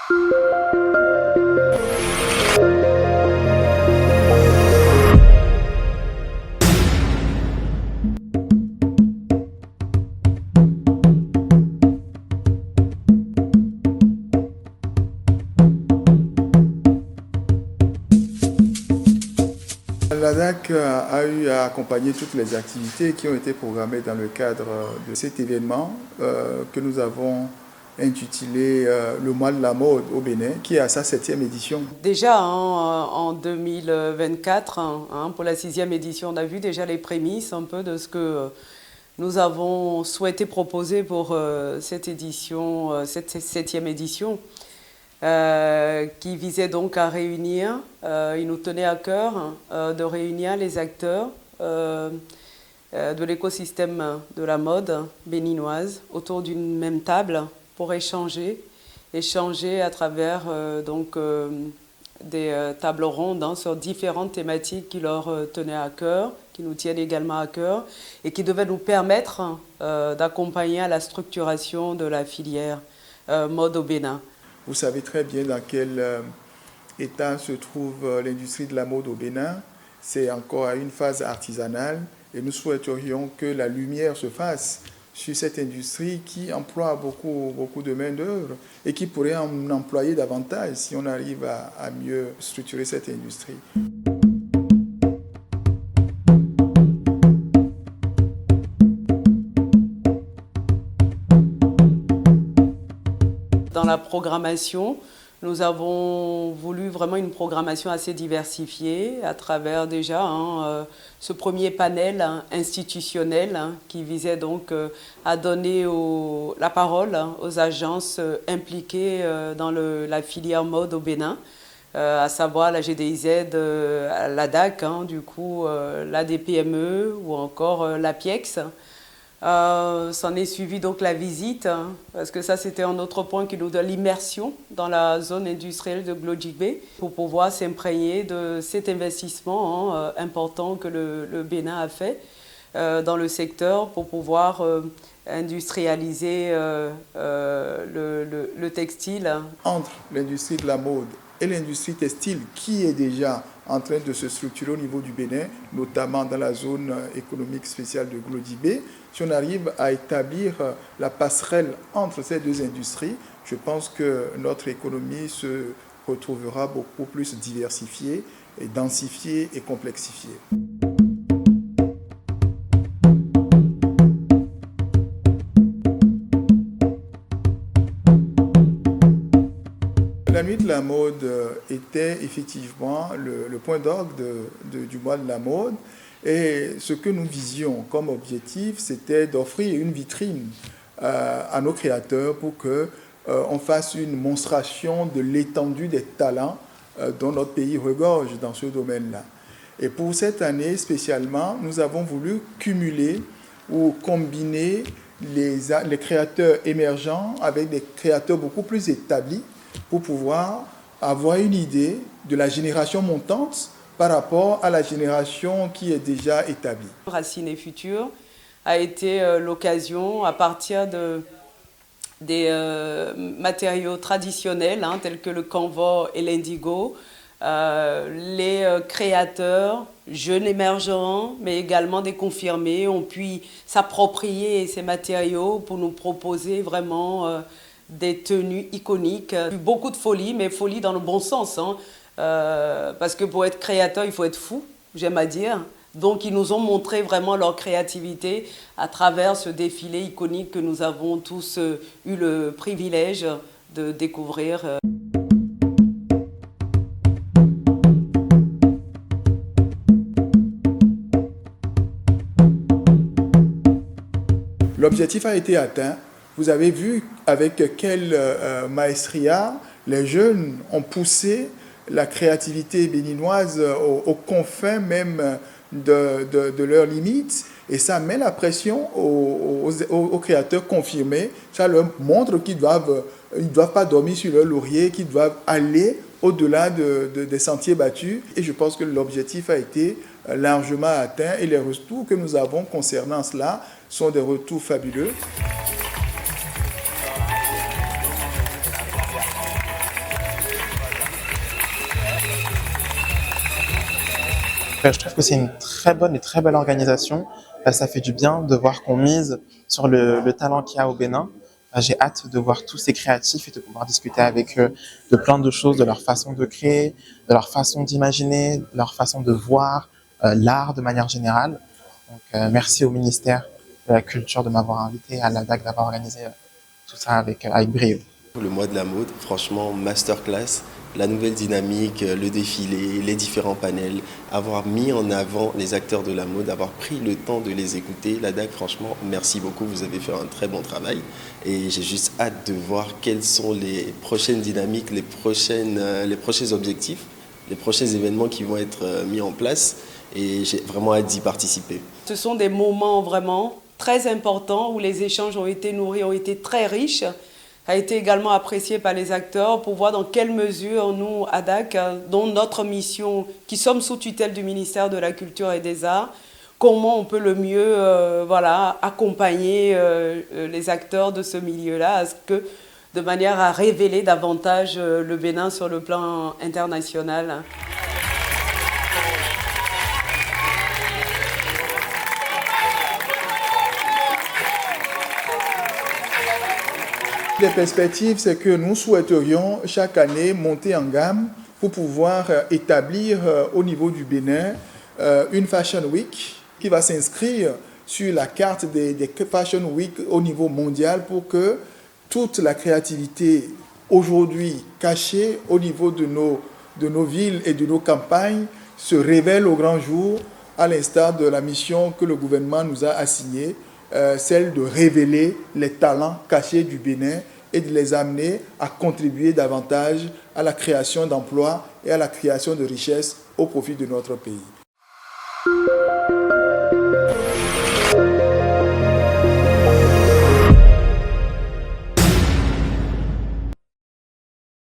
L'ADAC a eu à accompagner toutes les activités qui ont été programmées dans le cadre de cet événement que nous avons intitulé le mois de la mode au Bénin, qui est à sa 7e édition. Déjà en 2024, pour la 6e édition, on a vu déjà les prémices un peu de ce que nous avons souhaité proposer pour cette édition, cette 7e édition. Qui visait donc à réunir, il nous tenait à cœur de réunir les acteurs de l'écosystème de la mode béninoise autour d'une même table pour échanger à travers des tables rondes sur différentes thématiques qui leur tenaient à cœur, qui nous tiennent également à cœur et qui devaient nous permettre d'accompagner à la structuration de la filière mode au Bénin. Vous savez très bien dans quel état se trouve l'industrie de la mode au Bénin. C'est encore à une phase artisanale et nous souhaiterions que la lumière se fasse sur cette industrie qui emploie beaucoup de main-d'œuvre et qui pourrait en employer davantage si on arrive à mieux structurer cette industrie. Dans la programmation, nous avons voulu vraiment une programmation assez diversifiée à travers déjà ce premier panel institutionnel qui visait donc à donner la parole aux agences impliquées dans la filière mode au Bénin, à savoir la GDIZ, l'ADAC, l'ADPME ou encore l'APIEX. S'en est suivi donc la visite, parce que ça c'était un autre point qui nous donne l'immersion dans la zone industrielle de Glodjibé pour pouvoir s'imprégner de cet investissement important que le Bénin a fait dans le secteur pour pouvoir industrialiser le textile. Entre l'industrie de la mode et l'industrie textile qui est déjà en train de se structurer au niveau du Bénin, notamment dans la zone économique spéciale de Glodjibé, si on arrive à établir la passerelle entre ces deux industries, je pense que notre économie se retrouvera beaucoup plus diversifiée, et densifiée et complexifiée. La nuit de la mode était effectivement le point d'orgue du mois de la mode. Et ce que nous visions comme objectif, c'était d'offrir une vitrine à nos créateurs pour qu'on fasse une monstration de l'étendue des talents dont notre pays regorge dans ce domaine-là. Et pour cette année spécialement, nous avons voulu cumuler ou combiner les créateurs émergents avec des créateurs beaucoup plus établis pour pouvoir avoir une idée de la génération montante par rapport à la génération qui est déjà établie. Racines et Futur a été l'occasion, à partir des matériaux traditionnels tels que le canvas et l'indigo, les créateurs, jeunes émergents, mais également des confirmés, ont pu s'approprier ces matériaux pour nous proposer vraiment des tenues iconiques. Beaucoup de folie, mais folie dans le bon sens. Parce que pour être créateur, il faut être fou, j'aime à dire. Donc ils nous ont montré vraiment leur créativité à travers ce défilé iconique que nous avons tous eu le privilège de découvrir. L'objectif a été atteint. Vous avez vu avec quelle maestria les jeunes ont poussé la créativité béninoise aux confins même de leurs limites. Et ça met la pression aux créateurs confirmés. Ça leur montre qu'ils ne doivent pas dormir sur leur laurier, qu'ils doivent aller au-delà des sentiers battus. Et je pense que l'objectif a été largement atteint. Et les retours que nous avons concernant cela sont des retours fabuleux. Je trouve que c'est une très bonne et très belle organisation. Ça fait du bien de voir qu'on mise sur le talent qu'il y a au Bénin. J'ai hâte de voir tous ces créatifs et de pouvoir discuter avec eux de plein de choses, de leur façon de créer, de leur façon d'imaginer, de leur façon de voir l'art de manière générale. Donc, merci au ministère de la Culture de m'avoir invité, à l'ADAC d'avoir organisé tout ça avec brio. Le mois de la mode, franchement, masterclass, la nouvelle dynamique, le défilé, les différents panels, avoir mis en avant les acteurs de la mode, avoir pris le temps de les écouter. La DAC, franchement, merci beaucoup, vous avez fait un très bon travail. Et j'ai juste hâte de voir quelles sont les prochaines dynamiques, les prochains objectifs, les prochains événements qui vont être mis en place. Et j'ai vraiment hâte d'y participer. Ce sont des moments vraiment très importants où les échanges ont été nourris, ont été très riches. A été également apprécié par les acteurs pour voir dans quelle mesure nous, ADAC, dont notre mission, qui sommes sous tutelle du ministère de la Culture et des Arts, comment on peut le mieux accompagner les acteurs de ce milieu-là, de manière à révéler davantage le Bénin sur le plan international. Les perspectives, c'est que nous souhaiterions chaque année monter en gamme pour pouvoir établir au niveau du Bénin une Fashion Week qui va s'inscrire sur la carte des Fashion Week au niveau mondial pour que toute la créativité aujourd'hui cachée au niveau de nos villes et de nos campagnes se révèle au grand jour, à l'instar de la mission que le gouvernement nous a assignée, celle de révéler les talents cachés du Bénin et de les amener à contribuer davantage à la création d'emplois et à la création de richesses au profit de notre pays.